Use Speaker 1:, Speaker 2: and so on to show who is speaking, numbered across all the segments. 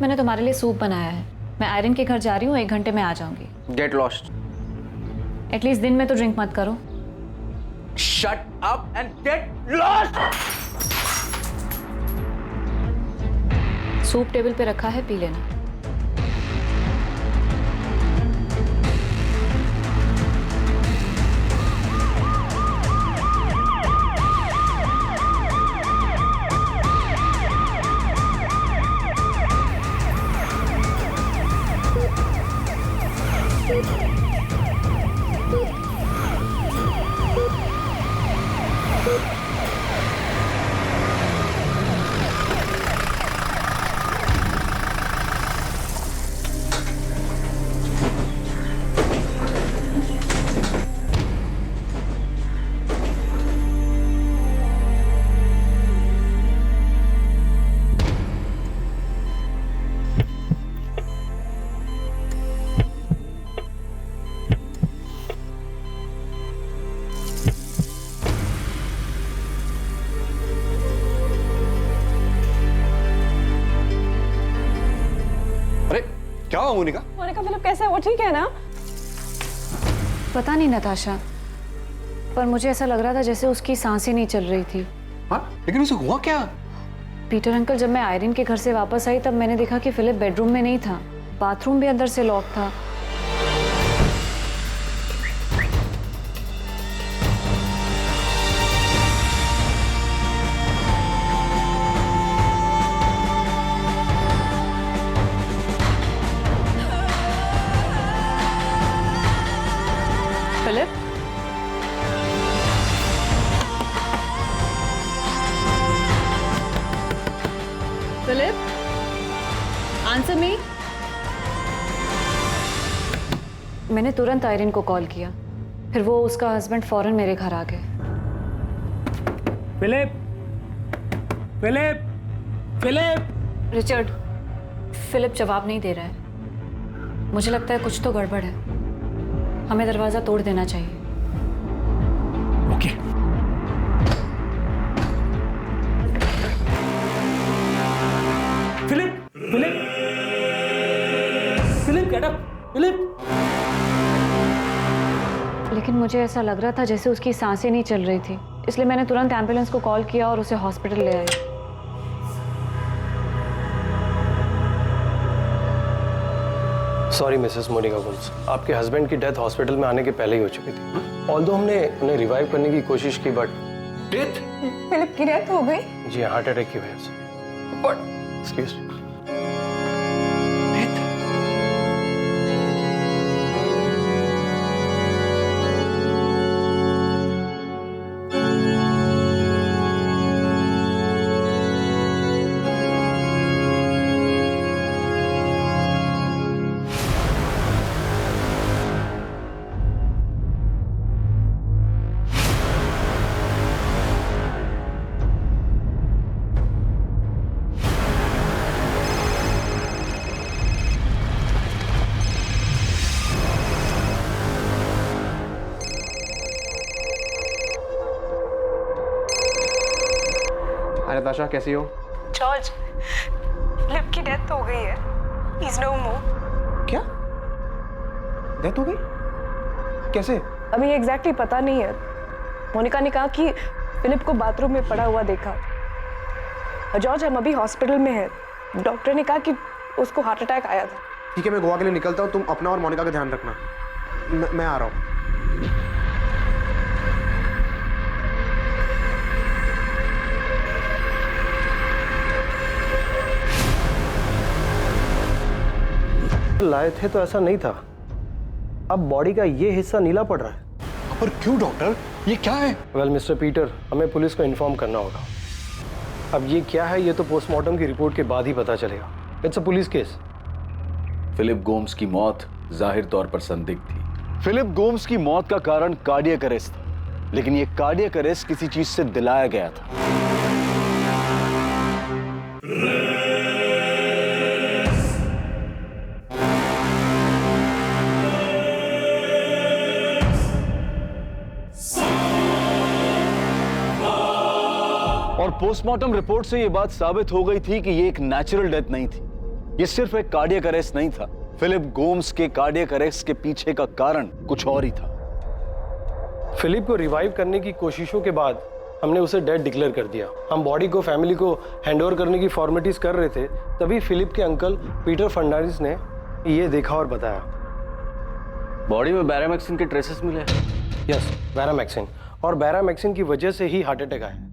Speaker 1: मैंने तुम्हारे लिए सूप बनाया है। मैं आयरन के घर जा रही हूँ, 1 घंटे में आ जाऊंगी।
Speaker 2: Get lost.
Speaker 1: एटलीस्ट दिन में तो ड्रिंक मत करो।
Speaker 2: Shut up and get lost.
Speaker 1: Soup table पे रखा है, पी लेना।
Speaker 2: क्या हुआ मोनिका?
Speaker 3: मोनिका फिलिप कैसे है? वो ठीक है ना?
Speaker 1: पता नहीं नताशा, पर मुझे ऐसा लग रहा था जैसे उसकी सांसें नहीं चल रही थी।
Speaker 2: हाँ, लेकिन उसे हुआ क्या?
Speaker 1: पीटर अंकल, जब मैं आयरन के घर से वापस आई तब मैंने देखा कि फिलिप बेडरूम में नहीं था। बाथरूम भी अंदर से लॉक था। Philip, Philip, answer me. मैंने तुरंत आयरन को कॉल किया, फिर वो उसका हस्बैंड फौरन मेरे घर आ गए।
Speaker 4: Philip, Philip, Philip.
Speaker 1: Richard, Philip जवाब नहीं दे रहा है। मुझे लगता है कुछ तो गड़बड़ है। हमें दरवाजा तोड़ देना चाहिए।
Speaker 4: Okay. Philip, Philip, Philip, get up, Philip.
Speaker 1: लेकिन मुझे ऐसा लग रहा था जैसे उसकी सांसें नहीं चल रही थी, इसलिए मैंने तुरंत एम्बुलेंस को कॉल किया और उसे हॉस्पिटल ले आई।
Speaker 5: सॉरी मिसेस मोनिका गोम्स, आपके हस्बैंड की डेथ हॉस्पिटल में आने के पहले ही हो चुकी थी। ऑल्दो हमने उन्हें रिवाइव करने की कोशिश की, बट
Speaker 2: डेथ?
Speaker 3: फिलिप की डेथ हो गई?
Speaker 5: जी हार्ट अटैक की वजह से। Excuse me.
Speaker 2: नताशा कैसी हो?
Speaker 3: जॉर्ज, फिलिप की डेथ हो गई है। ही इज नो मोर।
Speaker 2: क्या? डेथ हो गई? कैसे?
Speaker 3: अभी एग्जैक्टली पता नहीं है। मोनिका ने कहा कि फिलिप को बाथरूम में पड़ा हुआ देखा। जॉर्ज, हम अभी हॉस्पिटल में हैं। डॉक्टर ने कहा कि उसको हार्ट अटैक आया था।
Speaker 6: ठीक है, मैं गोवा के लिए निकलता हूँ। तुम अपना और मोनिका का ध्यान रखना। मैं आ रहा हूँ।
Speaker 5: लाए थे तो ऐसा नहीं था। अब बॉडी का ये हिस्सा नीला पड़ रहा है।
Speaker 2: पर क्यों डॉक्टर? ये क्या है?
Speaker 5: वेल मिस्टर पीटर, हमें पुलिस को इन्फॉर्म करना होगा। अब ये क्या है ये तो पोस्टमार्टम की रिपोर्ट के बाद ही पता चलेगा। It's a police case.
Speaker 7: Philip Gomes की मौत जाहिर तौर पर संदिग्ध थी।
Speaker 8: फिलिप गोम्स की मौत का कारण कार्डियक अरेस्ट था, लेकिन ये कार्डियक अरेस्ट किसी चीज से दिलाया गया था। और पोस्टमार्टम रिपोर्ट से यह बात साबित हो गई थी कि यह एक नेचुरल डेथ नहीं थी, ये सिर्फ एक कार्डियक अरेस्ट नहीं था। फिलिप गोम्स के कार्डियक अरेस्ट के पीछे का कारण कुछ और ही था।
Speaker 5: फिलिप को रिवाइव करने की कोशिशों के बाद हमने उसे डेड डिक्लेयर कर दिया। हम बॉडी को फैमिली को हैंडओवर करने की फॉर्मेलिटीज कर रहे थे, तभी फिलिप के अंकल पीटर फर्नांडिस ने ये देखा और बताया।
Speaker 9: बॉडी में बैरामैक्सिन के ट्रेसेस मिले।
Speaker 5: यस, बैरामैक्सिन, और बैरामैक्सिन की वजह से ही हार्ट अटैक आया।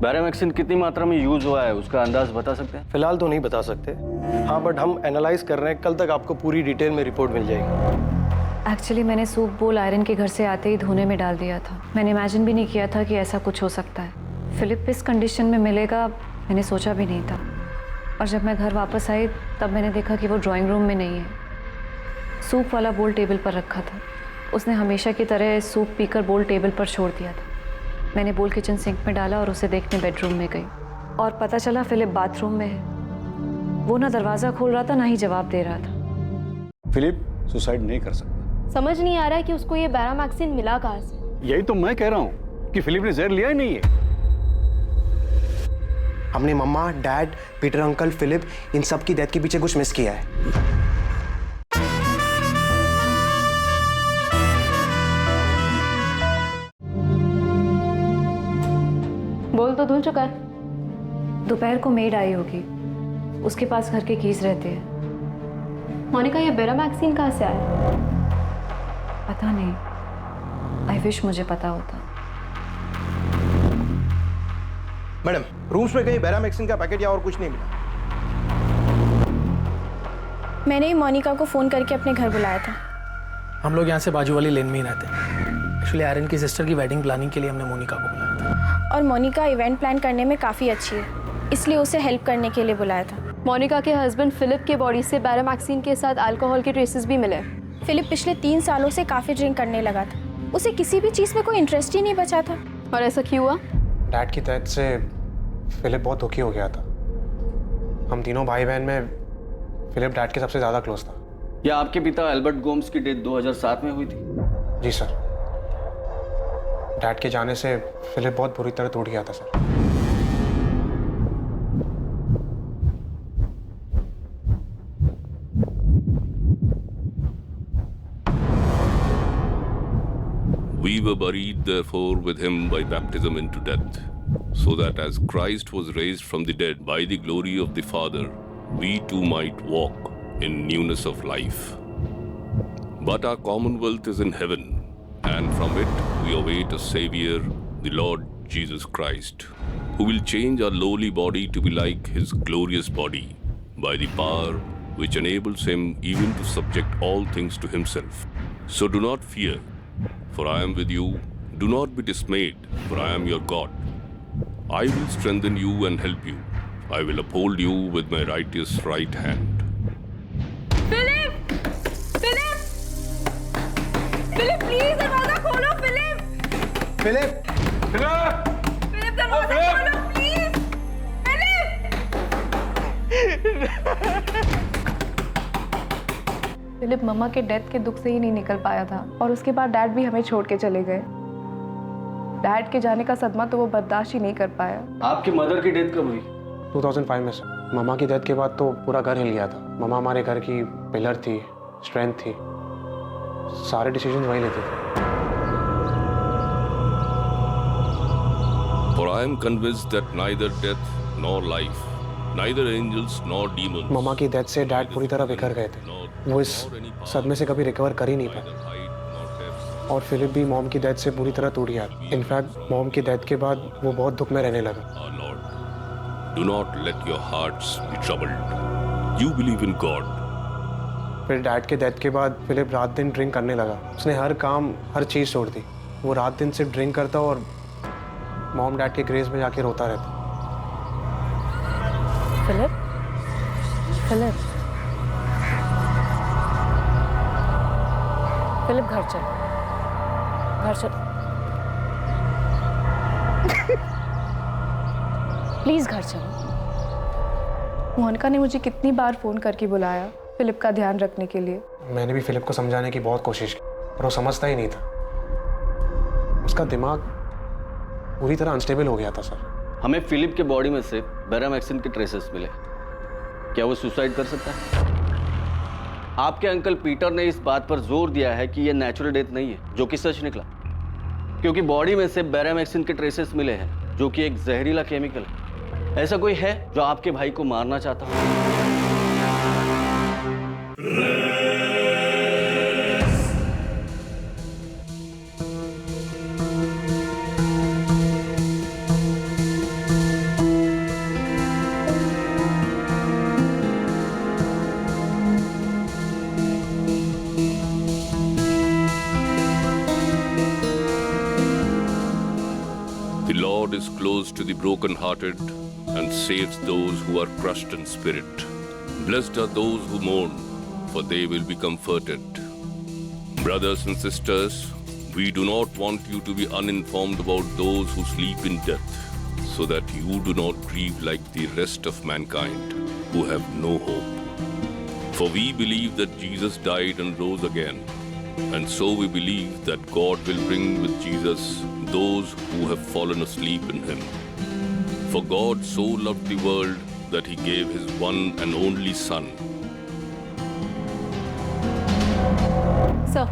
Speaker 9: बैरामैक्सिन कितनी मात्रा में यूज हुआ है उसका अंदाज बता सकते हैं?
Speaker 5: फिलहाल तो नहीं बता सकते, हाँ, बट हम एनालाइज कर रहे हैं। कल तक आपको पूरी डिटेल में रिपोर्ट मिल जाएगी।
Speaker 1: एक्चुअली मैंने सूप बोल आयरन के घर से आते ही धोने में डाल दिया था। मैंने इमेजिन भी नहीं किया था कि ऐसा कुछ हो सकता है। फिलिप इस कंडीशन में मिलेगा मैंने सोचा भी नहीं था। और जब मैं घर वापस आई तब मैंने देखा कि वो ड्राइंग रूम में नहीं है। सूप वाला बोल टेबल पर रखा था। उसने हमेशा की तरह सूप पीकर बोल टेबल पर छोड़ दिया था। मैंने बोल किचन सिंक में डाला और उसे देखने बेडरूम में गई और पता चला फिलिप बाथरूम में है। वो ना दरवाज़ा खोल रहा था ना ही जवाब दे रहा था।
Speaker 8: फिलिप सुसाइड नहीं कर सकता।
Speaker 10: समझ नहीं आ रहा है कि उसको ये बैरामैक्सिन मिला कहाँ से।
Speaker 8: यही तो मैं कह रहा हूँ कि फिलिप ने जहर लिया ही नहीं है।
Speaker 6: हमने मम्मा, डैड, पीटर अंकल, फिलिप, इन सब की डेथ के पीछे कुछ मिस किया है।
Speaker 10: बोल तो धुल चुका है।
Speaker 1: दोपहर को मेड आई होगी, उसके पास घर के कीज रहते हैं।
Speaker 10: मोनिका, ये बैरामैक्सिन कहाँ से आया?
Speaker 1: पता नहीं। आई विश मुझे पता होता।
Speaker 2: मैडम, रूम्स में कहीं बैरामैक्सिन का पैकेट या और कुछ नहीं मिला?
Speaker 11: मैंने ही मोनिका को फ़ोन करके अपने घर बुलाया था।
Speaker 4: हम लोग यहाँ से बाजू वाली लेन में ही रहते हैं। एक्चुअली आयरन की सिस्टर की वेडिंग प्लानिंग के लिए हमने मोनिका को बुलाया था।
Speaker 11: और मोनिका इवेंट प्लान करने में काफ़ी अच्छी है, इसलिए उसे हेल्प करने के लिए बुलाया था।
Speaker 10: मोनिका के हस्बैंड फिलिप के बॉडी से बैरामैक्सिन के साथ अल्कोहल के ट्रेसेस भी मिले।
Speaker 11: फिलिप पिछले 3 सालों से काफ़ी ड्रिंक करने लगा था। उसे किसी भी चीज़ में कोई इंटरेस्ट ही नहीं बचा था।
Speaker 10: और ऐसा क्यों हुआ?
Speaker 6: डैड की डेथ से फिलिप बहुत दुखी हो गया था। हम तीनों भाई बहन में फिलिप डैड के सबसे ज़्यादा क्लोज था।
Speaker 9: या आपके पिता एल्बर्ट गोम्स की डेथ 2007 में हुई थी?
Speaker 6: जी सर। डैड के जाने से फिलिप बहुत बुरी तरह टूट गया था sir.
Speaker 12: We were buried therefore with him by baptism into death, so that as Christ was raised from the dead by the glory of the Father, we too might walk in newness of life. But our commonwealth is in heaven, and from it we await a Savior, the Lord Jesus Christ, who will change our lowly body to be like his glorious body, by the power which enables him even to subject all things to himself. So do not fear, for I am with you. Do not be dismayed, for I am your God. I will strengthen you and help you. I will uphold you with my righteous right hand.
Speaker 10: Philip! Philip! Philip, please दरवाजा खोलो। Philip!
Speaker 2: Philip!
Speaker 10: Philip, दरवाजा खोलो please.
Speaker 3: Philip मम्मा के death के दुख से ही नहीं निकल पाया था और उसके बाद डैड भी हमें छोड़ के चले गए। डैड के जाने का सदमा तो वो बर्दाश्त ही नहीं कर पाया।
Speaker 9: आपकी मदर की डेथ कब हुई?
Speaker 6: 2005 में सर। मम्मा की डेथ के बाद तो पूरा घर हिल गया था। मम्मा हमारे घर की पिलर थी, स्ट्रेंथ थी, सारे डिसीजन वही लेते थे।
Speaker 12: For I am convinced that neither death nor life, neither angels nor demons,
Speaker 6: मम्मा की डेथ से डैड पूरी तरह बिखर गए थे। वो इस सदमे से कभी रिकवर कर ही नहीं पाए। और फिलिप भी मॉम की डेथ से पूरी तरह टूट गया। इनफैक्ट मॉम की डेथ के बाद वो बहुत दुख में रहने लगा।
Speaker 12: Our Lord, do not let your hearts be troubled. You believe in God.
Speaker 6: फिर डैड के डेथ के बाद फिलिप रात दिन ड्रिंक करने लगा। उसने हर काम, हर चीज़ छोड़ दी। वो रात दिन सिर्फ ड्रिंक करता और मॉम डैड के ग्रेव में जाके रोता रहता।
Speaker 1: फिलिप, फिलिप, फिलिप, घर चल, घर चल, प्लीज घर चलो।
Speaker 3: मोनिका ने मुझे कितनी बार फ़ोन करके बुलाया फिलिप का ध्यान रखने के लिए।
Speaker 6: मैंने भी फिलिप को समझाने की बहुत कोशिश की, पर वो समझता ही नहीं था। उसका दिमाग पूरी तरह अनस्टेबल हो गया था सर।
Speaker 9: हमें फिलिप के बॉडी में से बैरामैक्सिन के ट्रेसेस मिले। क्या वो सुसाइड कर सकता है? आपके अंकल पीटर ने इस बात पर जोर दिया है कि ये नेचुरल डेथ नहीं है, जो कि सच निकला, क्योंकि बॉडी में से बैरामैक्सिन के ट्रेसेस मिले हैं, जो कि एक जहरीला केमिकल है। ऐसा कोई है जो आपके भाई को मारना चाहता हो?
Speaker 12: The Lord is close to the broken-hearted and saves those who are crushed in spirit. Blessed are those who mourn, for they will be comforted. Brothers and sisters, we do not want you to be uninformed about those who sleep in death, so that you do not grieve like the rest of mankind, who have no hope. For we believe that Jesus died and rose again, and so we believe that God will bring with Jesus those who have fallen asleep in him. For God so loved the world that he gave his one and only Son.
Speaker 10: Sir,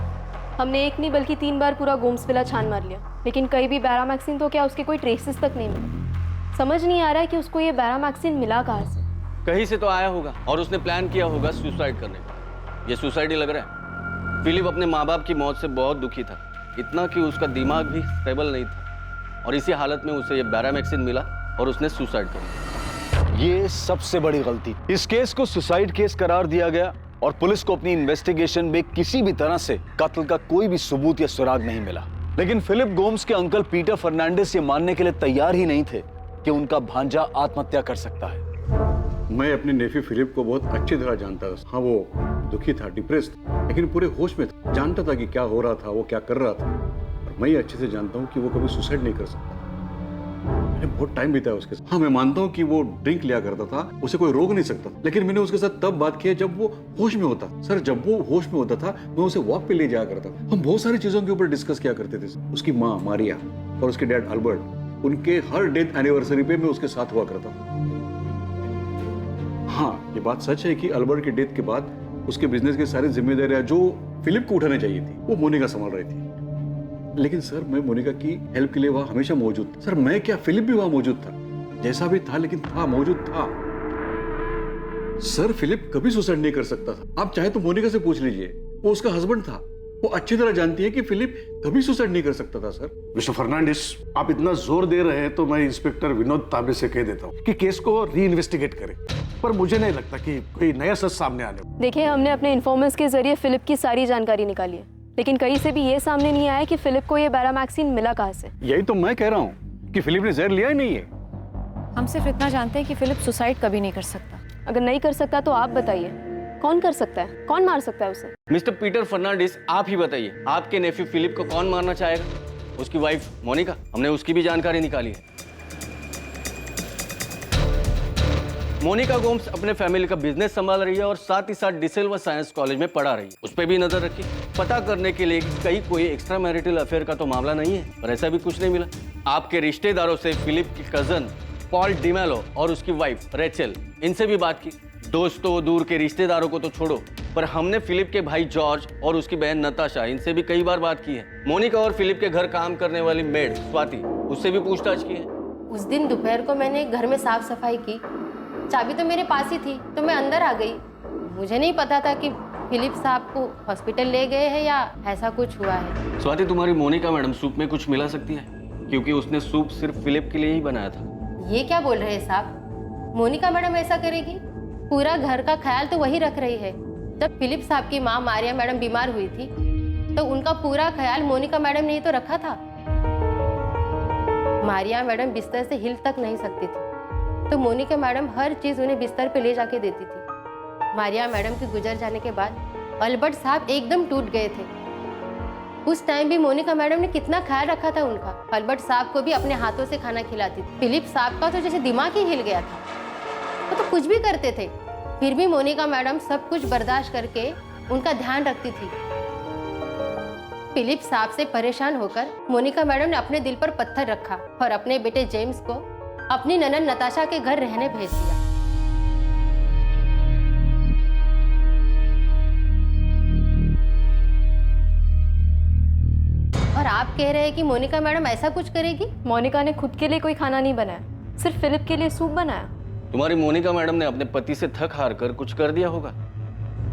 Speaker 10: हमने एक नहीं बल्कि 3 बार पूरा Gomes villa छान मार लिया, लेकिन कहीं भी बैरामैक्सिन तो क्या उसके कोई ट्रेसेस तक नहीं मिले। समझ नहीं आ रहा है कि उसको ये बैरामैक्सिन मिला कहाँ से।
Speaker 9: कहीं से तो आया होगा और उसने प्लान किया होगा सुसाइड करने का। ये सुसाइड ही लग रहा है। फिलिप अपने माँ बाप की मौत से बहुत दुखी था, इतना कि उसका दिमाग भी स्टेबल नहीं था, और इसी हालत में उसे ये बैरामैक्सिन मिला और उसने सुसाइड कर लिया।
Speaker 8: ये सबसे बड़ी गलती। इस केस को सुसाइड केस करार दिया गया और पुलिस को अपनी इन्वेस्टिगेशन में किसी भी तरह से कत्ल का कोई भी सबूत या सुराग नहीं मिला। लेकिन फिलिप गोम्स के अंकल पीटर फर्नांडिस ये मानने के लिए तैयार ही नहीं थे कि उनका भांजा आत्महत्या कर सकता है।
Speaker 13: मैं अपने नेफी फिलिप को बहुत अच्छी तरह जानता था। हाँ, वो दुखी था, डिप्रेस था, लेकिन पूरे होश में था, जानता था कि क्या हो रहा था, वो क्या कर रहा था। और मैं ये अच्छे से जानता हूँ कि वो कभी सुसाइड नहीं कर सकता। मैंने बहुत टाइम बिताया उसके साथ। हाँ, मैं मानता हूँ कि वो ड्रिंक लिया करता था, उसे कोई रोक नहीं सकता, लेकिन मैंने उसके साथ तब बात की जब वो होश में होता। सर, जब वो होश में होता था मैं उसे वॉक पे ले जाया करता। हम बहुत सारी चीजों के ऊपर डिस्कस किया करते थे। उसकी माँ मारिया और उसके डैड अल्बर्ट, उनके हर डेथ एनिवर्सरी पे मैं उसके साथ हुआ करता। हाँ, ये बात सच है कि अल्बर्ट के डेथ के बाद उसके बिजनेस की सारी जिम्मेदारियां जो फिलिप को उठानी चाहिए थी वो मोनिका संभाल रही थी। लेकिन सर, मैं मोनिका की हेल्प के लिए वहां हमेशा मौजूद था। सर, मैं क्या, फिलिप भी वहां मौजूद था, जैसा भी था, लेकिन था, मौजूद था। सर, फिलिप कभी सुसाइड नहीं कर सकता था। आप चाहे तो मोनिका से पूछ लीजिए, वो उसका हस्बैंड था। वो अच्छी तरह जानती है कि फिलिप कभी सुसाइड नहीं कर सकता था। सर,
Speaker 14: मिस्टर फर्नांडिस, आप इतना जोर दे रहे हैं तो मैं इंस्पेक्टर विनोद तांबे से कह देता हूँ कि केस को री इन्वेस्टिगेट करें, पर मुझे नहीं लगता कि कोई नया सच सामने आने वाला।
Speaker 10: देखिए, हमने अपने इन्फॉर्मर्स के जरिए फिलिप की सारी जानकारी निकाली है, लेकिन कहीं से भी ये सामने नहीं आया कि फिलिप को ये बैरामैक्सिन मिला कहाँ से।
Speaker 14: यही तो मैं कह रहा हूँ कि फिलिप ने जहर लिया ही नहीं है।
Speaker 1: हम सिर्फ इतना जानते हैं कि फिलिप सुसाइड कभी नहीं कर सकता।
Speaker 10: अगर नहीं कर सकता तो आप बताइए, कौन कर सकता है, कौन मार सकता है उसे?
Speaker 9: मिस्टर पीटर फर्नांडिस, आप ही बताइए, आपके नेफ्यू फिलिप को कौन मारना चाहेगा? उसकी वाइफ मोनिका, हमने उसकी भी जानकारी निकाली है। मोनिका गोम्स अपने फैमिली का बिजनेस संभाल रही है और साथ ही साथ डिसेल्वा साइंस कॉलेज में पढ़ा रही है। उस पर भी नजर रखी, पता करने के लिए कहीं कोई एक्स्ट्रा मैरिटल अफेयर का तो मामला नहीं है, पर ऐसा भी कुछ नहीं मिला। आपके रिश्तेदारों से फिलिप की कजन पॉल डिमेलो और उसकी वाइफ रेचल, इनसे भी बात की। दोस्तों, दूर के रिश्तेदारों को तो छोड़ो, पर हमने फिलिप के भाई जॉर्ज और उसकी बहन नताशा, इनसे भी कई बार बात की है। मोनिका और फिलिप के घर काम करने वाली मेड स्वाति, उससे भी पूछताछ की है।
Speaker 15: उस दिन दोपहर को मैंने घर में साफ सफाई की, चाबी तो मेरे पास ही थी, तो मैं अंदर आ गई। मुझे नहीं पता था कि फिलिप साहब को हॉस्पिटल ले गए हैं या ऐसा कुछ हुआ है।
Speaker 9: स्वाति, तुम्हारी मोनिका मैडम सूप में कुछ मिला सकती है, क्योंकि उसने सूप सिर्फ फिलिप के लिए ही बनाया था।
Speaker 15: ये क्या बोल रहे हैं साहब? मोनिका मैडम ऐसा करेगी? पूरा घर का ख्याल तो वही रख रही है। जब फिलिप साहब की माँ मारिया मैडम बीमार हुई थी तो उनका पूरा ख्याल मोनिका मैडम ने ही तो रखा था। मारिया मैडम बिस्तर से हिल तक नहीं सकती थी, तो मोनिका मैडम हर चीज उन्हें बिस्तर पे ले जाके देती थी। मारिया मैडम के गुजर जाने के बाद अल्बर्ट साहब एकदम टूट गए थे। उस टाइम भी मोनिका मैडम ने कितना ख्याल रखा था उनका। अल्बर्ट साहब को भी अपने हाथों से खाना खिलाती थी। फिलिप साहब का तो जैसे दिमाग ही हिल गया था, वो तो कुछ भी करते थे, फिर भी मोनिका मैडम सब कुछ बर्दाश्त करके उनका ध्यान रखती थी। फिलिप साहब से परेशान होकर मोनिका मैडम ने अपने दिल पर पत्थर रखा और अपने बेटे जेम्स को अपनी ननद नताशा के घर रहने भेज दिया। आप कह रहे हैं कि मोनिका मैडम ऐसा कुछ करेगी?
Speaker 10: मोनिका ने खुद के लिए कोई खाना नहीं बनाया, सिर्फ फिलिप के लिए सूप बनाया।
Speaker 9: तुम्हारी मोनिका मैडम ने अपने पति से थक हार कर कुछ कर दिया होगा।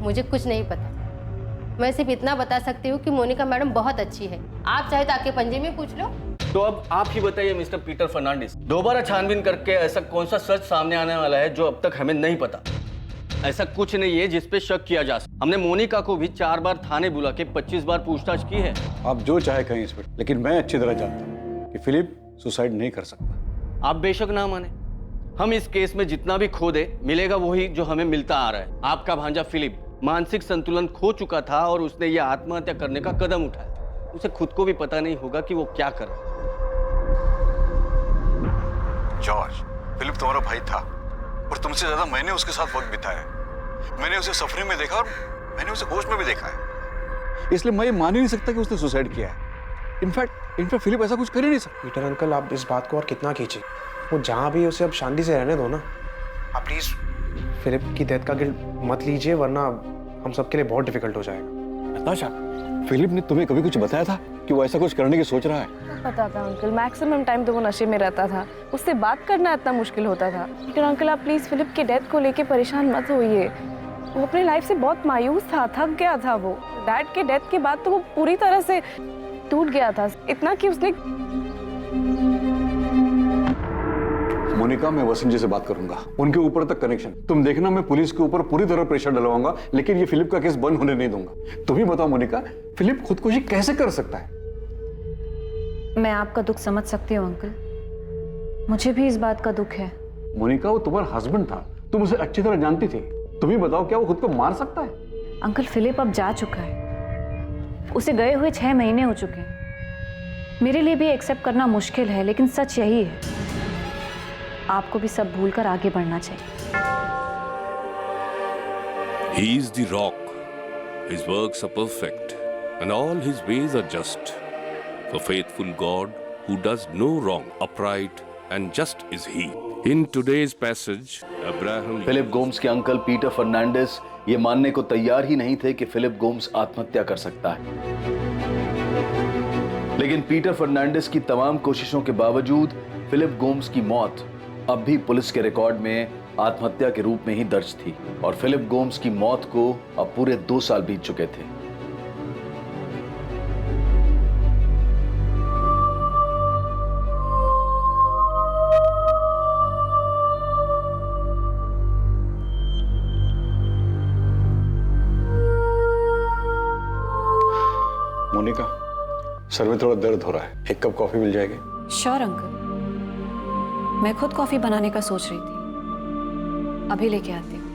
Speaker 15: मुझे कुछ नहीं पता। मैं सिर्फ इतना बता सकती हूँ कि मोनिका मैडम बहुत अच्छी है। आप चाहे तो आके पंजे में पूछ लो।
Speaker 9: तो अब आप ही बताइए मिस्टर पीटर फर्नांडिस, दोबारा छानबीन करके ऐसा कौन सा सच सामने आने वाला है जो अब तक हमें नहीं पता? ऐसा कुछ नहीं है जिस पे शक किया जा सके। हमने मोनिका को भी 4 बार थाने बुला के 25 बार पूछताछ की है।
Speaker 13: आप जो चाहे कहें इंस्पेक्टर, लेकिन मैं अच्छी तरह जानता हूँ कि फिलिप सुसाइड नहीं कर सकता।
Speaker 9: आप बेशक ना माने, हम इस केस में जितना भी खो दे मिलेगा वही जो हमें मिलता आ रहा है। आपका भांजा फिलिप मानसिक संतुलन खो चुका था और उसने ये आत्महत्या करने का कदम उठाया। उसे खुद को भी पता नहीं होगा कि वो क्या कर रहा है।
Speaker 16: जॉर्ज, फिलिप तुम्हारा भाई था और तुमसे ज्यादा मैंने उसके साथ वक्त बिताया। मैंने उसे सफरिंग में देखा और मैंने उसे होश में भी देखा है, इसलिए मैं ये मान ही नहीं सकता कि उसने सुसाइड किया है। इनफैक्ट फिलिप ऐसा कुछ कर ही नहीं सकता।
Speaker 6: पीटर अंकल, आप इस बात को और कितना खींचे? वो जहाँ भी उसे अब शांति से रहने दो ना। आप प्लीज फिलिप की डेथ का गिल्ट मत लीजिए, वरना हम सबके लिए बहुत डिफिकल्ट हो जाएगा।
Speaker 13: नताशा, फिलिप ने तुम्हें कभी कुछ बताया था कि वो ऐसा कुछ करने की सोच रहा है?
Speaker 3: पता था अंकल, मैक्सिमम टाइम तो वो नशे में रहता था। उससे बात करना इतना मुश्किल होता था। लेकिन अंकल, आप प्लीज फिलिप की डेथ को लेके परेशान मत होइए। वो अपनी लाइफ से बहुत मायूस था, थक गया था। वो डैड के डेथ के बाद तो वो पूरी तरह से टूट गया था, इतना कि उसने।
Speaker 13: मोनिका, मैं वसंत जी से बात करूंगा, उनके ऊपर तक कनेक्शन। तुम देखना, मैं पुलिस के ऊपर पूरी तरह प्रेशर डलवाऊंगा, लेकिन ये फिलिप का केस बंद होने नहीं दूंगा। तुम ही बताओ मोनिका, फिलिप खुदकुशी कैसे कर सकता है?
Speaker 1: मैं आपका दुख समझ सकती हूँ अंकल, मुझे भी इस बात का दुख है।
Speaker 13: मोनिका, वो तुम्हारा हस्बैंड था, तुम उसे अच्छी तरह जानती थी। तुम ही बताओ, क्या वो खुद को मार सकता है?
Speaker 1: अंकल, फिलिप अब जा चुका है, उसे गए हुए 6 महीने हो चुके हैं। मेरे लिए भी एक्सेप्ट करना मुश्किल है, लेकिन सच यही है। आपको भी सब भूलकर आगे बढ़ना चाहिए।
Speaker 12: He is the rock. His works are perfect, and all his ways are just. A faithful God who does no wrong, upright and just is he. In today's passage, Abraham.
Speaker 7: Philip Gomes के uncle Peter Fernandes ये मानने को तैयार ही नहीं थे कि Philip Gomes आत्महत्या कर सकता है। लेकिन पीटर फर्नांडिस की तमाम कोशिशों के बावजूद फिलिप गोम्स की मौत अब भी पुलिस के रिकॉर्ड में आत्महत्या के रूप में ही दर्ज थी, और फिलिप गोम्स की मौत को अब पूरे 2 साल बीत चुके थे।
Speaker 13: मोनिका, सर में थोड़ा दर्द हो रहा है, 1 कप कॉफी मिल जाएगी?
Speaker 1: श्योर अंकल, मैं खुद कॉफी बनाने का सोच रही थी, अभी लेके आती हूँ।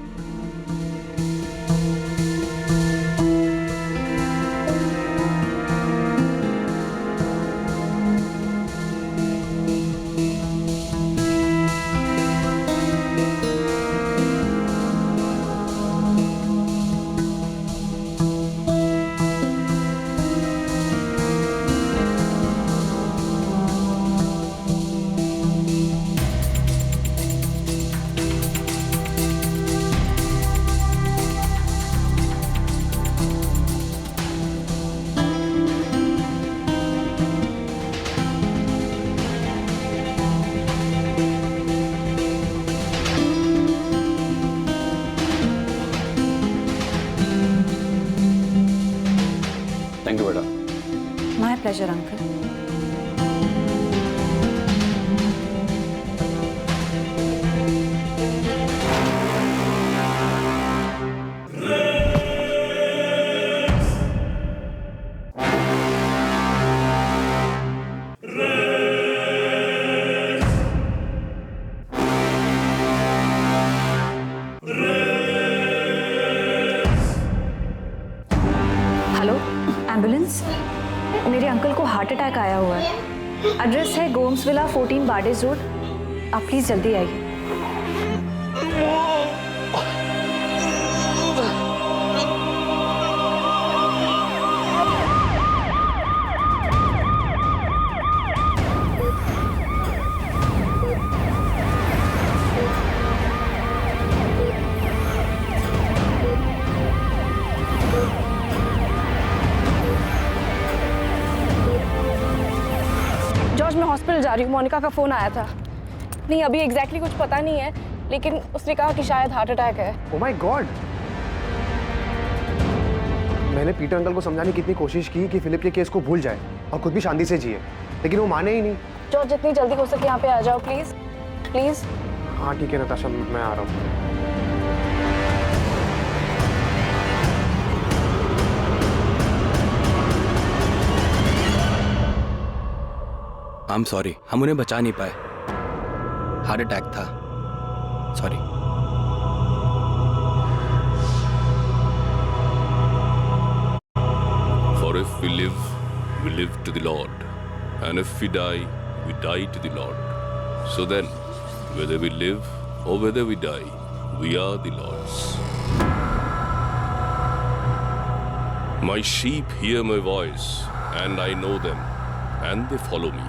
Speaker 13: थैंक यू बेटा।
Speaker 1: My pleasure uncle. Hello, ambulance. मेरे अंकल को हार्ट अटैक आया हुआ है। एड्रेस है गोम्स विला 14 बार्डेज रोड। आप प्लीज जल्दी आइए।
Speaker 3: जॉर्ज मैं हॉस्पिटल जा रही हूँ, मोनिका का फ़ोन आया था। नहीं अभी एग्जैक्टली कुछ पता नहीं है, लेकिन उसने कहा कि शायद हार्ट अटैक है।
Speaker 6: Oh my God. मैंने पीटर अंकल को समझाने की इतनी कोशिश की कि फिलिप के केस को भूल जाए और खुद भी शांति से जिए, लेकिन वो माने ही नहीं।
Speaker 3: जॉर्ज जितनी जल्दी हो सके यहाँ पे आ जाओ प्लीज प्लीज।
Speaker 6: हाँ ठीक है नताशा, मैं आ रहा हूँ।
Speaker 2: आई एम सॉरी, हम उन्हें बचा नहीं पाए, हार्ट अटैक था, sorry.
Speaker 12: For if we live to the Lord, and if we die to the Lord. So then, whether we live or whether we die, we are the Lord's. My sheep hear my voice, and I know them, and they follow me.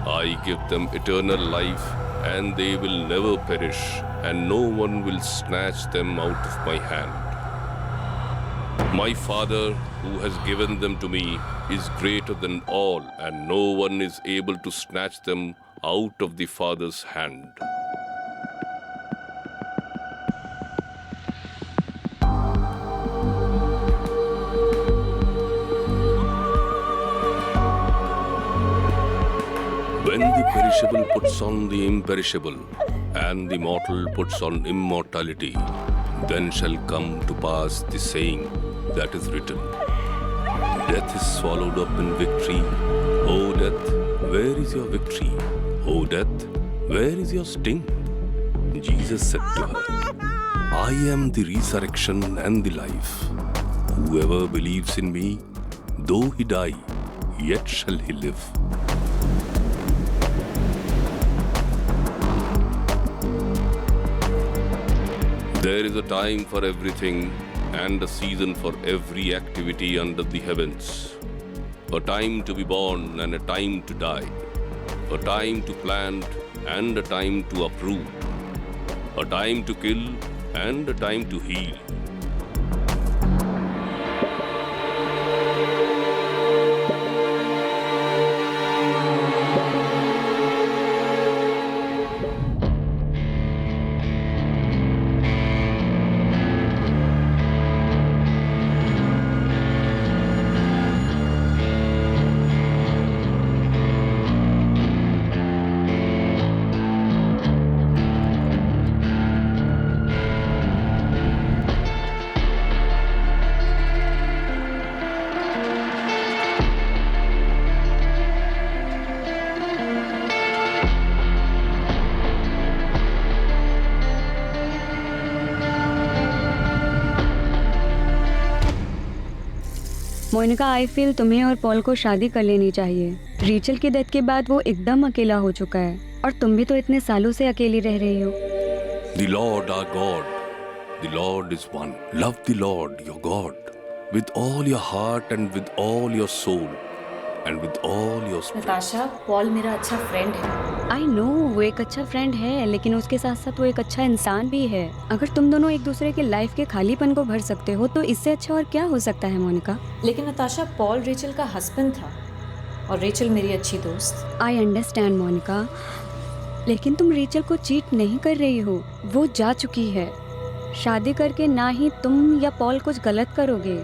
Speaker 12: I give them eternal life, and they will never perish, and no one will snatch them out of my hand. My Father, who has given them to me, is greater than all, and no one is able to snatch them out of the Father's hand. When the perishable puts on the imperishable, and the mortal puts on immortality, then shall come to pass the saying that is written, Death is swallowed up in victory. O death, where is your victory? O death, where is your sting? Jesus said to her, I am the resurrection and the life. Whoever believes in me, though he die, yet shall he live. There is a time for everything and a season for every activity under the heavens. A time to be born and a time to die. A time to plant and a time to uproot. A time to kill and a time to heal.
Speaker 17: Monica, I feel तुम्हें और Paul को शादी कर लेनी चाहिए। रीचल की death के बाद वो एकदम अकेला हो चुका है, और तुम भी तो इतने सालों से अकेली रह रही हो।
Speaker 12: The Lord our God, the Lord is one. Love the Lord your God with all your heart and with all your soul and with all your spirit.
Speaker 1: Natasha, Paul मेरा अच्छा फ्रेंड है।
Speaker 17: आई नो वो एक अच्छा friend है, लेकिन उसके साथ साथ वो एक अच्छा इंसान भी है। अगर तुम दोनों एक दूसरे के लाइफ के खालीपन को भर सकते हो तो इससे अच्छा और क्या हो सकता है मोनिका।
Speaker 1: लेकिन नताशा, पॉल रेचल का हस्बैंड था और रेचल मेरी अच्छी दोस्त।
Speaker 17: आई अंडरस्टैंड मोनिका, लेकिन तुम रेचल को चीट नहीं कर रही हो, वो जा चुकी है। शादी करके ना ही तुम या पॉल कुछ गलत करोगे।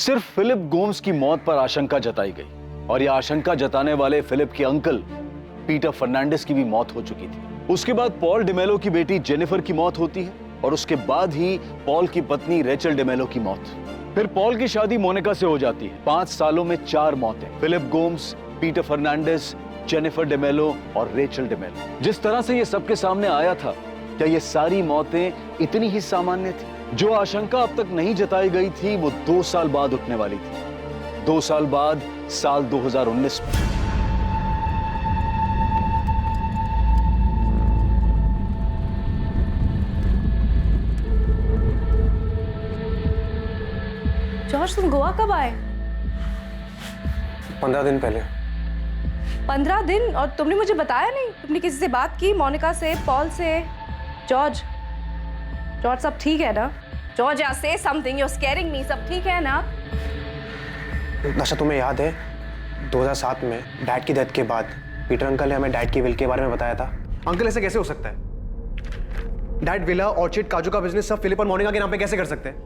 Speaker 7: सिर्फ फिलिप गोम्स की मौत पर आशंका जताई गई और यह आशंका जताने वाले फिलिप के अंकल पीटर फर्नांडिस की भी मौत हो चुकी थी। उसके बाद पॉल डिमेलो की बेटी जेनिफर की मौत होती है और उसके बाद ही पॉल की पत्नी रेचल डिमेलो की मौत। फिर पॉल की शादी मोनिका से हो जाती है। 5 सालों में 4 मौतें, Philip Gomes, Peter Fernandes, Jennifer D'Mello और रेचल डिमेलो। जिस तरह से ये सबके सामने आया था, क्या ये सारी मौतें इतनी ही सामान्य थी? जो आशंका अब तक नहीं जताई गई थी वो 2 साल बाद उठने वाली थी। 2 साल बाद साल 2019 में।
Speaker 3: जॉर्ज, तुम गोवा कब आए?
Speaker 6: 15 दिन पहले।
Speaker 3: 15 दिन? और तुमने मुझे बताया नहीं? तुमने किसी से बात की? मोनिका से, पॉल से? जॉर्ज, जॉर्ज सब ठीक है ना? जॉर्ज, या say something, you are scaring me. सब ठीक है ना?
Speaker 6: नशा, तुम्हें याद है 2007 में डैड की डेथ के बाद पीटर अंकल ने हमें डैड की विल के बारे में बताया था। अंकल, ऐसे कैसे हो सकता है? डैड विला, ऑर्चिड, काजू का बिजनेस सब फिलिप और मोनिका के नाम पे कैसे कर सकते हैं?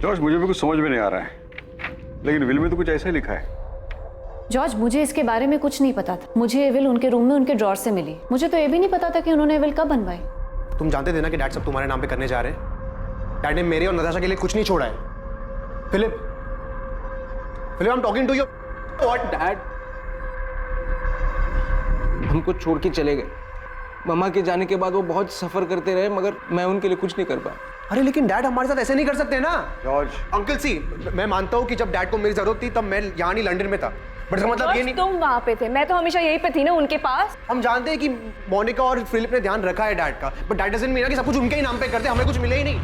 Speaker 13: जॉर्ज, मुझे भी कुछ समझ में नहीं आ रहा है, लेकिन विल में तो कुछ ऐसा ही लिखा है।
Speaker 1: जॉर्ज, मुझे इसके बारे में कुछ नहीं पता था। मुझे ये विल उनके रूम में उनके ड्रॉर से मिली। मुझे तो ये भी नहीं पता था कि उन्होंने विल कब बनवाई।
Speaker 6: तुम जानते थे ना कि डैड सब तुम्हारे नाम पे करने जा रहे हैं। डैड ने मेरे और नताशा के लिए कुछ नहीं छोड़ा है। Philip, Philip, I am talking to you. What?
Speaker 4: Dad हमको छोड़ के चले गए। मम्मा के जाने के बाद वो बहुत सफर करते रहे, मगर मैं उनके लिए कुछ नहीं कर पाया।
Speaker 6: अरे लेकिन डैड हमारे साथ ऐसे नहीं कर सकते ना।
Speaker 13: जॉर्ज,
Speaker 6: अंकल सी, मैं मानता हूँ कि जब डैड को मेरी जरूरत थी तब मैं यहाँ नहीं लंदन में था, बट इसका मतलब ये नहीं।
Speaker 3: तुम वहाँ पे थे, मैं तो हमेशा यहीं पे थी ना, उनके पास।
Speaker 6: हम जानते हैं कि मोनिका और फिलिप ने ध्यान रखा है डैड का, बट डैड डजंट मीन कि सब कुछ उनके ही नाम पे करते, हमें कुछ मिले ही नहीं।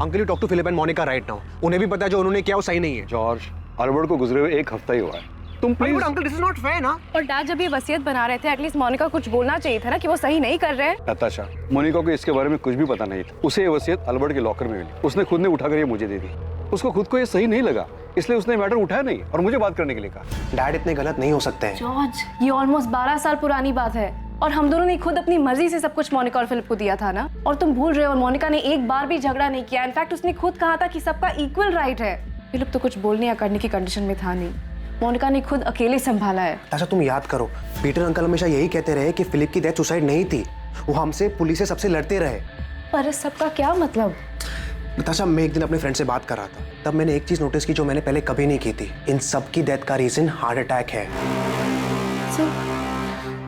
Speaker 6: Uncle, you talk to Philip and Monica right now. उन्हें भी पता है जो उन्होंने किया वो सही नहीं है।
Speaker 13: जॉर्ज, अल्बर्ट को गुजरे हुए 1 हफ्ता ही हुआ है। तुम please.
Speaker 6: Uncle, this is not fair ना।
Speaker 3: और डैड जब ये वसीयत बना रहे थे, एटलीस्ट मोनिका कुछ बोलना चाहिए था ना कि वो सही नहीं कर रहे हैं।
Speaker 13: नताशा, मोनिका को इसके बारे में कुछ भी पता नहीं था। उसे ये वसीयत अल्बर्ट के लॉकर में मिली। उसने खुद ने उठाकर ये मुझे दे दी। उसको खुद को ये सही नहीं लगा, इसलिए उसने मैटर उठाया नहीं और मुझे बात करने के लिए कहा।
Speaker 6: डैड इतने गलत नहीं हो सकते हैं।
Speaker 3: जॉर्ज, ये ऑलमोस्ट 12 साल पुरानी बात है और हम दोनों ने खुद अपनी मर्जी से सब कुछ मोनिका और फिलिप को दिया था ना। और तुम भूल रहे हो, और मोनिका ने एक बार भी झगड़ा नहीं किया। इनफैक्ट उसने खुद कहा था कि सबका इक्वल राइट है। फिलिप तो कुछ बोलने या करने की कंडीशन में था नहीं। मोनिका ने खुद अकेले संभाला है।
Speaker 6: अच्छा, तुम याद करो, पीटर अंकल हमेशा यही कहते रहे कि फिलिप की डेथ सुसाइड नहीं थी। वो हमसे, पुलिस से, सबसे लड़ते रहे।
Speaker 3: पर इस सबका क्या मतलब?
Speaker 6: नताशा, मैं एक दिन अपने फ्रेंड से बात कर रहा था, तब मैंने एक चीज नोटिस की जो मैंने पहले कभी नहीं की थी। इन सब की डेथ का रीजन हार्ट अटैक है।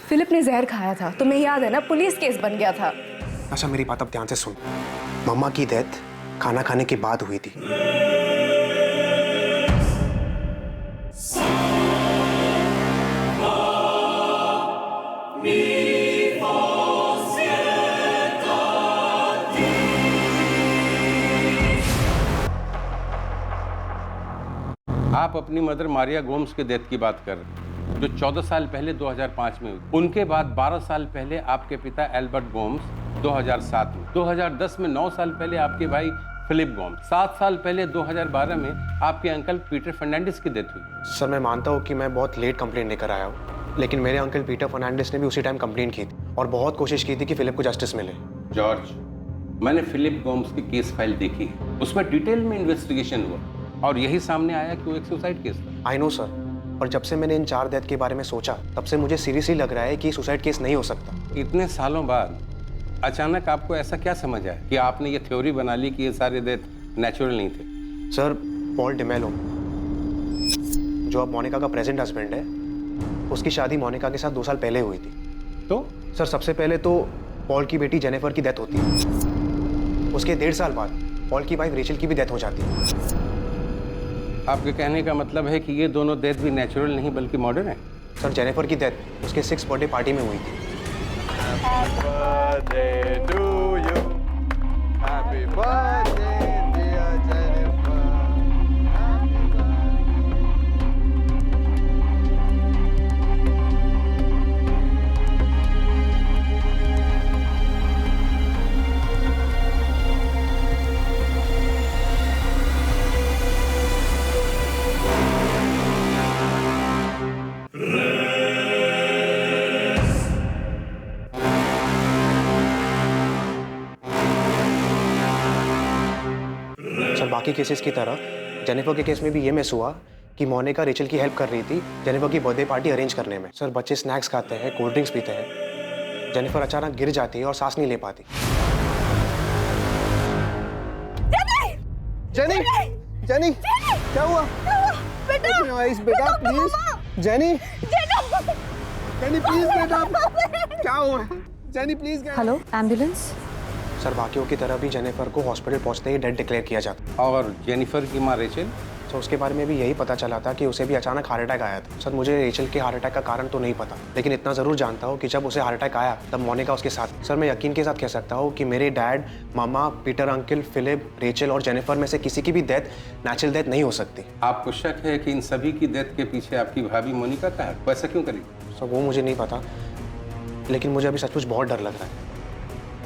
Speaker 3: फिलिप ने जहर खाया था, तुम्हें याद है ना? पुलिस केस बन गया था।
Speaker 6: अच्छा, मेरी बात अब ध्यान से सुन। मम्मा की डेथ खाना खाने के बाद हुई थी।
Speaker 18: आप अपनी मदर मारिया गोम्स के डेथ की बात कर रहे हैं, जो 14 साल पहले 2005 में हुई। उनके बाद 12 साल पहले आपके पिता एल्बर्ट गोम्स 2007 में, 2010 में 9 साल पहले आपके भाई फिलिप गोम्स, 7 साल पहले 2012 में आपके अंकल पीटर फर्नांडिस की डेथ हुई।
Speaker 6: सर, मैं मानता हूँ कि मैं बहुत लेट कंप्लेंट लेकर आया हूँ, लेकिन मेरे अंकल पीटर फर्नांडिस ने भी उसी टाइम कंप्लेंट की थी और बहुत कोशिश की थी कि फिलिप को जस्टिस मिले।
Speaker 18: जॉर्ज, मैंने फिलिप गोम्स की केस फाइल देखी है। उसमें डिटेल में इन्वेस्टिगेशन हुआ और यही सामने आया कि वो एक सुसाइड केस था।
Speaker 6: आई नो सर, और जब से मैंने इन 4 डेथ के बारे में सोचा, तब से मुझे सीरियसली लग रहा है कि सुसाइड केस नहीं हो सकता।
Speaker 18: इतने सालों बाद अचानक आपको ऐसा क्या समझ आया कि आपने ये थ्योरी बना ली कि ये सारे डेथ नेचुरल नहीं थे?
Speaker 6: सर, पॉल डिमेलो, जो अब मोनिका का प्रेजेंट हस्बैंड है, उसकी शादी मोनिका के साथ 2 साल पहले हुई थी।
Speaker 18: तो
Speaker 6: सर, सबसे पहले तो पॉल की बेटी जेनिफर की डेथ होती है। उसके 1.5 साल बाद पॉल की वाइफ रेचल की भी डेथ हो जाती है।
Speaker 18: आपके कहने का मतलब है कि ये दोनों डेथ भी नेचुरल नहीं बल्कि मॉडर्न है?
Speaker 6: सर, जेनिफर की डेथ उसके 6th बर्थडे पार्टी में हुई थी। सर बाकी केसेस की तरह जेनिफर के केस में भी ये मिस हुआ कि मोनिका रेचल की हेल्प कर रही थी जेनिफर की बर्थडे पार्टी अरेंज करने में। सर बच्चे स्नैक्स खाते हैं, कोल्ड ड्रिंक्स पीते हैं, जेनिफर अचानक गिर जाती है और सांस नहीं ले पाती।
Speaker 5: जेनी, जेनी, क्या हुआ?
Speaker 11: बेटा,
Speaker 5: बेटा प्लीज, जेनी, जेनी प्लीज बेटा, क्या हुआ? Jenny please.
Speaker 1: Hello, ambulance.
Speaker 6: Sir बाकियों की तरह भी जेनिफर को हॉस्पिटल पहुंचते ही डेड डिक्लेयर किया जाता।
Speaker 18: और जेनिफर की माँ रेचल?
Speaker 6: तो उसके बारे में भी यही पता चला था कि उसे भी अचानक हार्ट अटैक आया था। सर मुझे रेचल के हार्ट अटैक का कारण तो नहीं पता, लेकिन इतना ज़रूर जानता हूँ कि जब उसे हार्ट अटैक आया तब मोनिका उसके साथ। सर मैं यकीन के साथ कह सकता हूँ कि मेरे डैड, मामा, पीटर अंकल, फिलिप, रेचल और जेनिफर में से किसी की भी डेथ नेचुरल डेथ नहीं हो सकती।
Speaker 18: आपको शक है कि इन सभी की डेथ के पीछे आपकी भाभी मोनिका का है? वैसा क्यों करी?
Speaker 6: सर वो मुझे नहीं पता, लेकिन मुझे अभी सचमुच बहुत डर लग रहा है।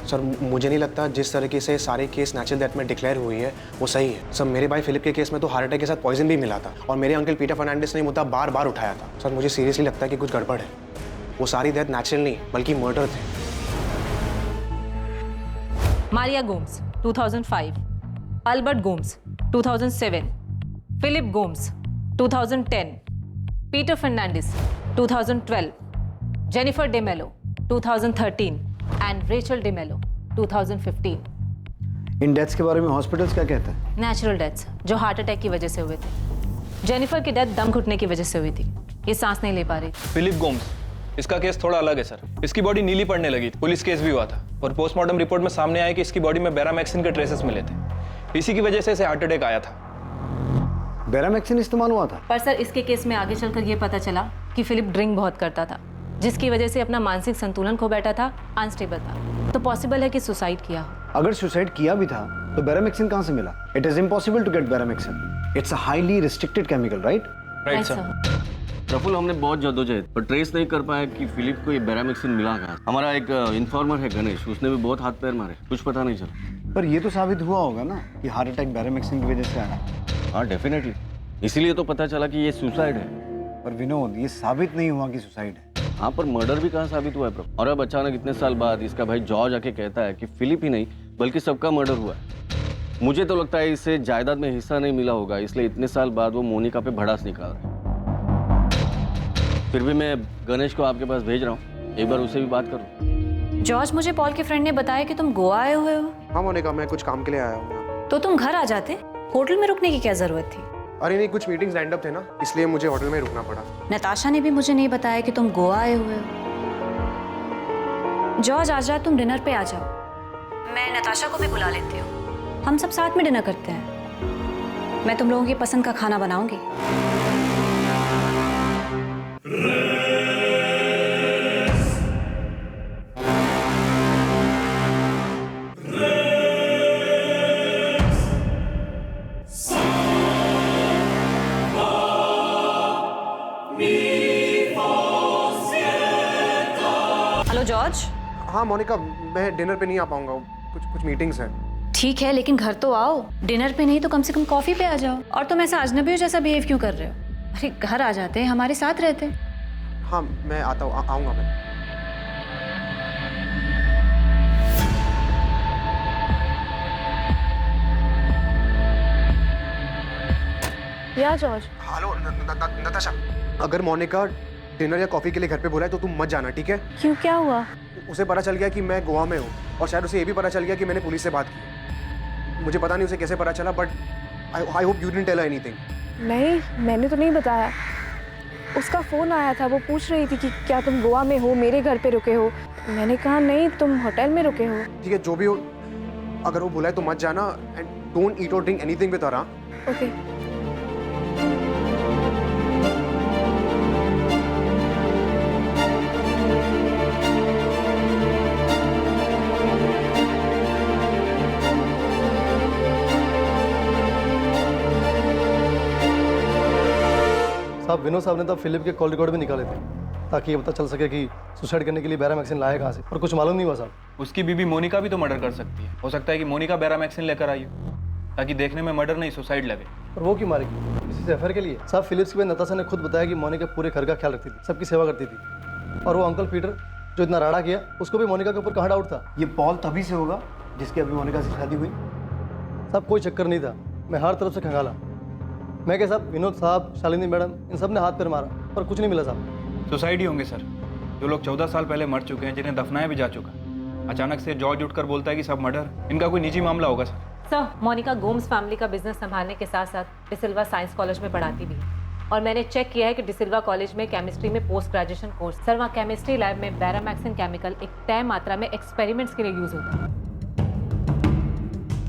Speaker 6: सर मुझे नहीं लगता जिस तरीके से सारे केस नेचुरल डेथ में डिक्लेयर हुई है वो सही है। सर मेरे भाई फिलिप के केस में तो हार्ट अटैक के साथ पॉइजन भी मिला था और मेरे अंकल पीटर फर्नांडिस ने मुद्दा बार बार उठाया था। सर मुझे सीरियसली लगता है कि कुछ गड़बड़ है। वो सारी डेथ नेचुरल नहीं बल्कि मर्डर थे।
Speaker 19: Maria Gomes 2005, Albert Gomes 2007, Philip Gomes 2010, Peter Fernandes 2012, Jennifer DeMello 2013 and Rachel DeMello 2015।
Speaker 8: इन डेथ्स के बारे में हॉस्पिटल्स क्या कहते हैं?
Speaker 19: नेचुरल डेथ्स जो हार्ट अटैक की वजह से हुए थे। जेनिफर की डेथ दम घुटने की वजह से हुई थी, ये सांस नहीं ले पा रही थी।
Speaker 2: फिलिप गोम्स, इसका केस थोड़ा अलग है सर। इसकी बॉडी नीली पड़ने लगी थी, पुलिस केस भी हुआ था और पोस्टमार्टम रिपोर्ट में सामने आया कि इसकी बॉडी में बेरामैक्सिन के ट्रेसेस मिले थे। इसी की वजह से इसे हार्ट अटैक आया था।
Speaker 8: बेरामैक्सिन इस्तेमाल हुआ था?
Speaker 19: पर सर इसके केस में आगे चलकर ये पता चला कि फिलिप ड्रिंक बहुत करता था, जिसकी वजह से अपना मानसिक संतुलन खो बैठा था, अनस्टेबल था। तो पॉसिबल है कि सुसाइड किया हो।
Speaker 8: अगर सुसाइड किया भी था तो बेरामैक्सिन कहां से मिला? It is impossible to get beramaxin. It's a highly restricted chemical, right?
Speaker 2: Right sir.
Speaker 9: Praful, हमने बहुत जद्दोजहद पर ट्रेस नहीं कर पाया कि फिलिप को ये बेरामैक्सिन मिला कहाँ। हमारा एक इन्फॉर्मर है गणेश, उसने भी बहुत हाथ पैर मारे, कुछ पता नहीं चला।
Speaker 8: पर ये तो साबित हुआ होगा ना कि हार्ट अटैक बेरामैक्सिन की वजह से आया।
Speaker 9: हाँ डेफिनेटली, इसीलिए तो पता चला कि ये सुसाइड है।
Speaker 8: पर विनोद, ये साबित नहीं हुआ कि सुसाइड है।
Speaker 9: हाँ, पर मर्डर भी कहाँ साबित हुआ है प्रभु? और अब अचानक इतने साल बाद इसका भाई जॉर्ज आके कहता है कि फिलिप ही नहीं बल्कि सबका मर्डर हुआ है। मुझे तो लगता है इसे जायदाद में हिस्सा नहीं मिला होगा, इसलिए इतने साल बाद वो मोनिका पे भड़ास निकाल रहा है। फिर भी मैं गणेश को आपके पास भेज रहा हूँ, एक बार उससे भी बात करूँ।
Speaker 1: जॉर्ज, मुझे पॉल के फ्रेंड ने बताया कि तुम गोवा आए हुए हो।
Speaker 6: हाँ मोनिका, मैं कुछ काम के लिए आया हूँ।
Speaker 1: तो तुम घर आ जाते, होटल में रुकने की क्या जरूरत थी?
Speaker 6: अरे नहीं, कुछ मीटिंग्स लाइंड अप थे ना, इसलिए मुझे होटल में रुकना पड़ा।
Speaker 1: नताशा ने भी मुझे नहीं बताया कि तुम गोवा आए हुए हो। जॉर्ज, आज रात तुम डिनर पे आ जाओ, मैं नताशा को भी बुला लेती हूँ, हम सब साथ में डिनर करते हैं। मैं तुम लोगों की पसंद का खाना बनाऊंगी। Hello George.
Speaker 6: हाँ मोनिका, मैं डिनर पे नहीं आ पाऊंगा, कुछ मीटिंग्स हैं।
Speaker 1: ठीक है, लेकिन घर तो आओ। डिनर पे नहीं तो कम से कम कॉफी पे आ जाओ। और तुम ऐसा अजनबियों जैसा बिहेव क्यों कर रहे हो? अरे घर आ जाते, हमारे साथ रहते।
Speaker 6: हाँ मैं आता हूँ, आऊँगा मैं।
Speaker 3: या जॉर्ज।
Speaker 6: हेलो नताशा, अगर मोनिका डिनर या कॉफी के लिए घर पे बुलाए तो तुम मत जाना, ठीक है?
Speaker 3: क्यों, क्या हुआ?
Speaker 6: उसे पता चल गया कि मैं गोवा में हूँ और शायद उसे ये भी पता चल गया कि मैंने पुलिस से बात की। मुझे पता नहीं उसे कैसे पता चला, but I hope you didn't tell her anything.
Speaker 3: नहीं, मैंने तो नहीं बताया। उसका फ़ोन आया था, वो पूछ रही थी कि क्या तुम गोवा में हो, मेरे घर पे रुके हो। मैंने कहा नहीं, तुम होटल में रुके हो।
Speaker 6: ठीक है, जो भी हो, अगर वो बुलाए तो मत जाना एंड डोंट ईट और drink anything with her.
Speaker 3: Okay.
Speaker 5: साहब, विनोद साहब ने तब फिलिप के कॉल रिकॉर्ड भी निकाले थे ताकि ये पता चल सके कि सुसाइड करने के लिए बेरामैक्सिन लाया कहाँ से, और कुछ मालूम नहीं हुआ साहब।
Speaker 2: उसकी बीबी मोनिका भी तो मर्डर कर सकती है। हो सकता है कि मोनिका बेरामैक्सिन लेकर आई हो ताकि देखने में मर्डर नहीं सुसाइड लगे।
Speaker 5: और वो क्यों मारेगी? किसी से अफेयर के लिए? साहब, फिलिप्स की नताशा ने खुद बताया कि मोनिका पूरे घर का ख्याल रखती थी, सबकी सेवा करती थी। और वो अंकल पीटर जो इतना राड़ा किया, उसको भी मोनिका के ऊपर कहाँ डाउट था?
Speaker 8: ये पॉल तभी से होगा जिसकी अभी मोनिका से शादी हुई।
Speaker 20: साहब कोई चक्कर नहीं था, मैं हर तरफ से खंगाला। मैं क्या साहब, विनोद साहब, शालिनी मैडम, इन सब ने हाथ पैर मारा पर कुछ नहीं मिला साहब।
Speaker 2: सुसाइड ही होंगे सर। जो लोग 14 साल पहले मर चुके हैं, जिन्हें दफनाया भी जा चुका, अचानक से जॉर्ज उठकर बोलता है कि सब मर्डर, इनका कोई निजी मामला होगा sir.
Speaker 19: Sir, Monica Gomes family का बिजनेस संभालने के साथ साथ डिसिल्वा साइंस कॉलेज में पढ़ाती भी है और मैंने चेक किया है कि डिसिल्वा कॉलेज में केमिस्ट्री में पोस्ट ग्रेजुएशन कोर्स। सर, वहाँ केमिस्ट्री लैब में बैरामैक्सिन केमिकल एक तय मात्रा में एक्सपेरिमेंट्स के लिए यूज होता है।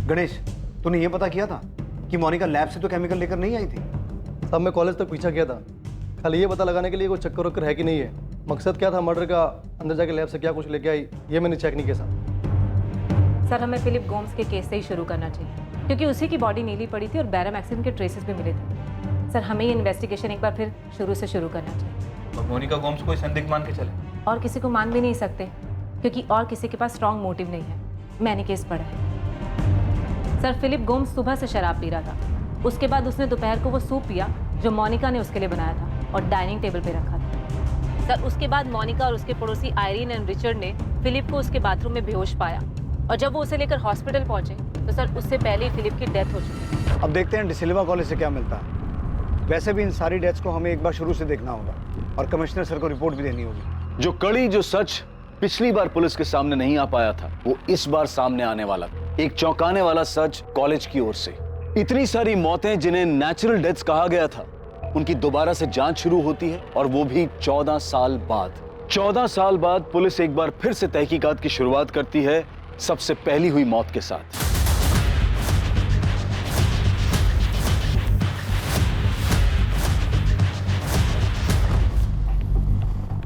Speaker 6: गणेश, तूने ये पता किया था कि मोनिका लैब से तो केमिकल लेकर नहीं आई थी?
Speaker 20: साहब मैं कॉलेज तक पीछा किया था, खाली ये पता लगाने के लिए कोई चक्कर वक्कर है कि नहीं है। मकसद क्या था मर्डर का, अंदर जाके लैब से क्या कुछ लेके आई, ये मैंने चेक नहीं किया साहब।
Speaker 19: सर, हमें फिलिप गोम्स के केस से ही शुरू करना चाहिए क्योंकि उसी की बॉडी नीली पड़ी थी और बैरामैक्सिन के ट्रेसेस भी मिले थे। सर, हमें ये इन्वेस्टिगेशन एक बार फिर शुरू से शुरू करना चाहिए।
Speaker 2: और मोनिका गोम्स को संदिग्ध मान के चले?
Speaker 19: और किसी को मान भी नहीं सकते क्योंकि और किसी के पास स्ट्रॉन्ग मोटिव नहीं है। मैंने केस पढ़ा है। सर, फिलिप गोम्स सुबह से शराब पी रहा था, उसके बाद उसने दोपहर को वो सूप पिया जो मोनिका ने उसके लिए बनाया था और डाइनिंग टेबल पे रखा था। सर, उसके बाद मोनिका और उसके पड़ोसी आयरीन एंड रिचर्ड ने फिलिप को उसके बाथरूम में बेहोश पाया और जब वो उसे लेकर हॉस्पिटल पहुंचे तो सर उससे पहले ही फिलिप की डेथ हो चुकी है।
Speaker 6: अब देखते हैं डिसिल्वा कॉलेज से क्या मिलता है। वैसे भी इन सारी डेथ्स को हमें एक बार शुरू से देखना होगा और कमिश्नर सर को रिपोर्ट भी देनी होगी।
Speaker 7: जो कड़ी, जो सच पिछली बार पुलिस के सामने नहीं आ पाया था, वो इस बार सामने आने वाला था। एक चौंकाने वाला सच कॉलेज की ओर से। इतनी सारी मौतें जिन्हें नेचुरल डेथ्स कहा गया था, उनकी दोबारा से जांच शुरू होती है और वो भी 14 साल बाद। 14 साल बाद पुलिस एक बार फिर से तहकीकात की शुरुआत करती है, सबसे पहली हुई मौत के साथ।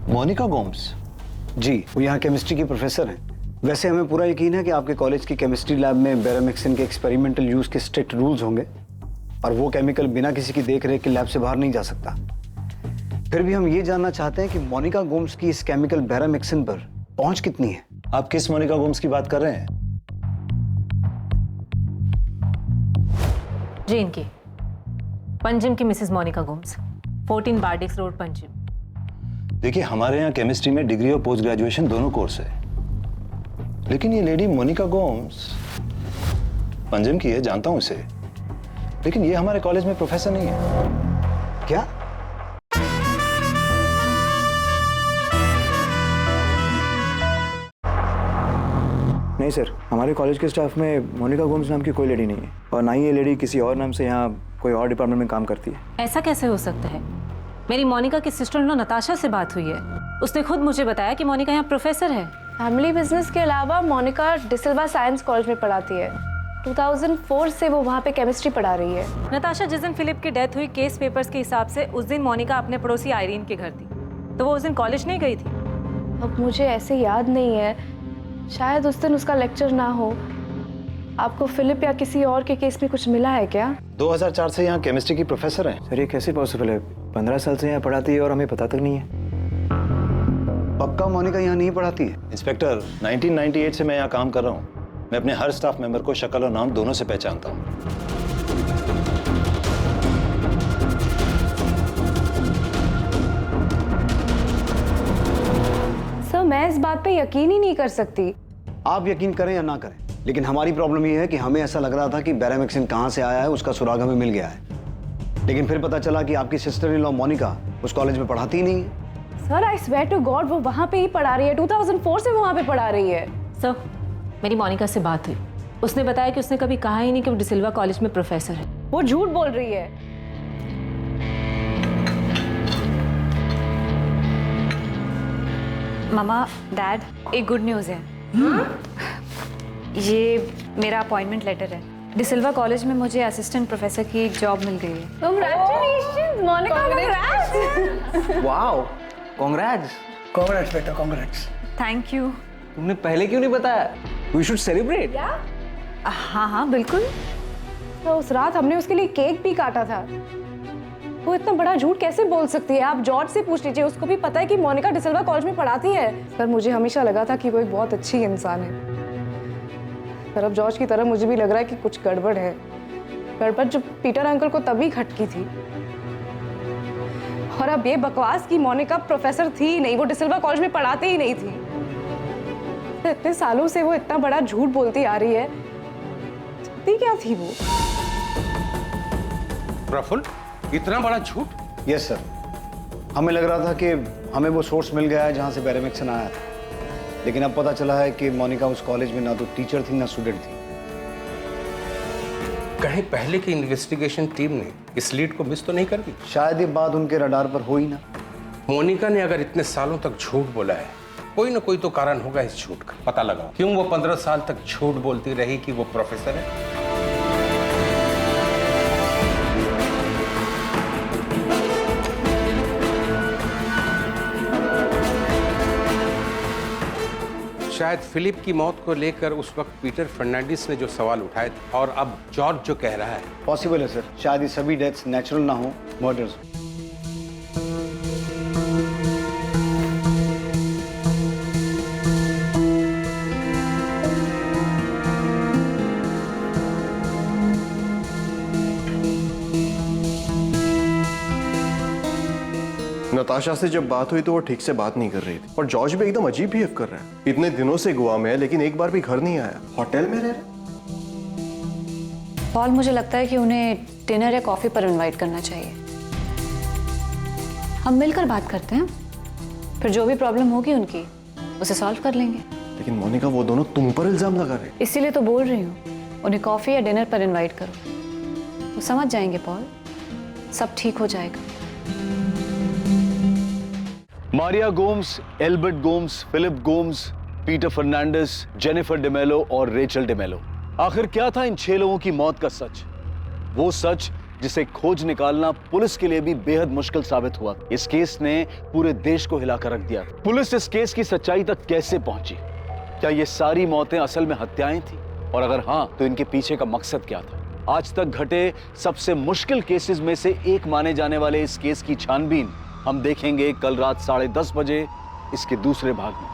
Speaker 6: मोनिका गोम्स जी, वो यहाँ केमिस्ट्री की प्रोफेसर हैं। वैसे हमें पूरा यकीन है कि आपके कॉलेज की केमिस्ट्री लैब में बैरामैक्सिन के एक्सपेरिमेंटल यूज के स्ट्रिक्ट रूल्स होंगे और वो केमिकल बिना किसी की देखरेख के लैब से बाहर नहीं जा सकता। फिर भी हम ये जानना चाहते हैं कि मोनिका गोम्स की इस केमिकल बैरामैक्सिन पर पहुंच कितनी है?
Speaker 21: आप किस मोनिका गोम्स की बात कर रहे हैं?
Speaker 19: जी, इनकी पंजिम की मिसेस मोनिका गोम्स, 14 बारडिक्स रोड, पंजिम।
Speaker 21: देखिए, हमारे यहाँ केमिस्ट्री में डिग्री और पोस्ट ग्रेजुएशन दोनों कोर्स है, लेकिन ये लेडी मोनिका गोम्स पंजिम की है, जानता हूं इसे, लेकिन ये हमारे कॉलेज में प्रोफेसर नहीं है।
Speaker 6: क्या?
Speaker 22: नहीं सर, हमारे कॉलेज के स्टाफ में मोनिका गोम्स नाम की कोई लेडी नहीं है और ना ही ये लेडी किसी और नाम से यहाँ कोई और डिपार्टमेंट में काम करती है।
Speaker 19: ऐसा कैसे हो सकता है? मेरी मोनिका की सिस्टर इन लॉ नताशा से बात हुई है, उसने खुद मुझे बताया कि मोनिका यहाँ प्रोफेसर है।
Speaker 3: फैमिली बिजनेस के अलावा मोनिका डिसिल्वा साइंस कॉलेज में पढ़ाती है। 2004 से वो वहाँ पे केमिस्ट्री पढ़ा रही है।
Speaker 19: नताशा, जिस दिन फिलिप की डेथ हुई केस पेपर्स के हिसाब से उस दिन मोनिका अपने पड़ोसी आयरीन के घर थी, तो वो उस दिन कॉलेज नहीं गई थी?
Speaker 3: अब मुझे ऐसे याद नहीं है, शायद उस दिन उसका लेक्चर ना हो। आपको फिलिप या किसी और के केस में कुछ मिला है क्या?
Speaker 21: 2004 से यहाँ केमिस्ट्री की प्रोफेसर हैं।
Speaker 22: सर, ये कैसे पॉसिबल है? 15 साल से यहाँ पढ़ाती है और हमें पता तक नहीं है।
Speaker 6: पक्का मोनिका यहाँ नहीं पढ़ाती है?
Speaker 21: इंस्पेक्टर, 1998 से मैं यहाँ काम कर रहा हूँ। मैं अपने हर स्टाफ मेंबर को शक्ल और नाम दोनों से पहचानता हूँ।
Speaker 3: सर, मैं इस बात पे यकीन ही नहीं कर सकती।
Speaker 6: आप यकीन करें या ना करें, लेकिन हमारी प्रॉब्लम ये है कि हमें ऐसा लग रहा था कि बैरामैक्सिन कहाँ से आया है उसका सुराग हमें मिल गया है, लेकिन फिर पता चला कि आपकी सिस्टर इन लॉ मोनिका उस कॉलेज में पढ़ाती ही नहीं है।
Speaker 3: Sir, I swear to God, वो वहाँ पे ही पढ़ा रही है। 2004 से वो वहाँ पे पढ़ा रही है।
Speaker 19: सर, मेरी मोनिका से बात हुई, उसने बताया कि उसने कभी कहा ही नहीं कि वो डिसिल्वा कॉलेज में प्रोफेसर है।
Speaker 3: वो झूठ बोल रही है।
Speaker 1: मामा, डैड, एक गुड न्यूज़ है। ये मेरा अपॉइंटमेंट लेटर है। डिसिल्वा कॉलेज में मुझे असिस्टेंट प्रोफेसर की एक जॉब मिल गई है।
Speaker 3: Congratulations, Monica, congrats!
Speaker 9: Wow, congrats.
Speaker 4: Congrats बेटा, कांग्रेट्स।
Speaker 1: Thank you.
Speaker 9: तुमने पहले क्यों नहीं बताया? We should celebrate.
Speaker 1: हाँ हाँ बिल्कुल।
Speaker 3: तो उस रात हमने उसके लिए केक भी काटा था। वो इतना बड़ा झूठ कैसे बोल सकती है? आप जॉर्ज से पूछ लीजिए, उसको भी पता है कि मोनिका डिसिल्वा कॉलेज में पढ़ाती है। पर मुझे हमेशा लगा था कि वो एक बहुत अच्छी इंसान है, पर अब जॉर्ज की तरह मुझे भी लग रहा है कि कुछ गड़बड़ है। गड़बड़ जो पीटर अंकल को तभी खटकी थी, और अब ये बकवास की मोनिका प्रोफेसर थी ही नहीं, वो डिसिल्वा कॉलेज में पढ़ाते ही नहीं थी। इतने सालों से वो इतना बड़ा झूठ बोलती आ रही है, करती क्या थी वो?
Speaker 18: प्रफुल्ल, इतना बड़ा झूठ?
Speaker 6: यस सर, हमें लग रहा था कि हमें वो सोर्स मिल गया है जहाँ से बैरामेक्सिन आया था, लेकिन अब पता चला है कि मोनिका उस कॉलेज में ना तो टीचर थी ना स्टूडेंट थी।
Speaker 18: कहीं पहले की इन्वेस्टिगेशन टीम ने इस लीड को मिस तो नहीं कर दी?
Speaker 6: शायद ये बात उनके रडार पर हो ही ना।
Speaker 18: मोनिका ने अगर इतने सालों तक झूठ बोला है, कोई ना कोई तो कारण होगा इस झूठ का। पता लगाओ क्यों वो 15 साल तक झूठ बोलती रही कि वो प्रोफेसर है। शायद फिलिप की मौत को लेकर उस वक्त पीटर फर्नांडिस ने जो सवाल उठाए थे और अब जॉर्ज जो कह रहा है,
Speaker 6: पॉसिबल है सर। शायद ये सभी डेथ्स नेचुरल ना हो, मर्डर्स।
Speaker 10: नताशा से जब बात हुई तो वो ठीक से बात नहीं कर रही थी, और जॉर्ज भी एकदम अजीब बिहेव कर रहा है। इतने दिनों से गोवा में है लेकिन एक बार भी घर नहीं आया, होटल में रह रहा।
Speaker 1: पॉल, मुझे लगता है कि उन्हें डिनर या कॉफी पर इनवाइट करना चाहिए। हम मिलकर बात करते हैं, फिर जो भी प्रॉब्लम होगी उनकी उसे सॉल्व कर लेंगे।
Speaker 10: लेकिन मोनिका, वो दोनों तुम पर इल्जाम लगा रहे।
Speaker 1: इसीलिए तो बोल रही हूँ, उन्हें कॉफी या डिनर पर इनवाइट करो, वो समझ जाएंगे पॉल, सब ठीक हो जाएगा।
Speaker 7: Maria Gomes, Albert Gomes, Philip Gomes, Peter Fernandes, Jennifer DeMello और रेचल डेमेलो। आखिर क्या था इन 6 लोगों की मौत का सच? वो सच जिसे खोज निकालना पुलिस के लिए भी बेहद मुश्किल साबित हुआ। इस केस ने पूरे देश को हिलाकर रख दिया। पुलिस इस केस की सच्चाई तक कैसे पहुंची? क्या ये सारी मौतें असल में हत्याएं थी? और अगर हाँ, तो इनके पीछे का मकसद क्या था? आज तक घटे सबसे मुश्किल केसेस में से एक माने जाने वाले इस केस की छानबीन हम देखेंगे कल रात 10:30 बजे इसके दूसरे भाग में।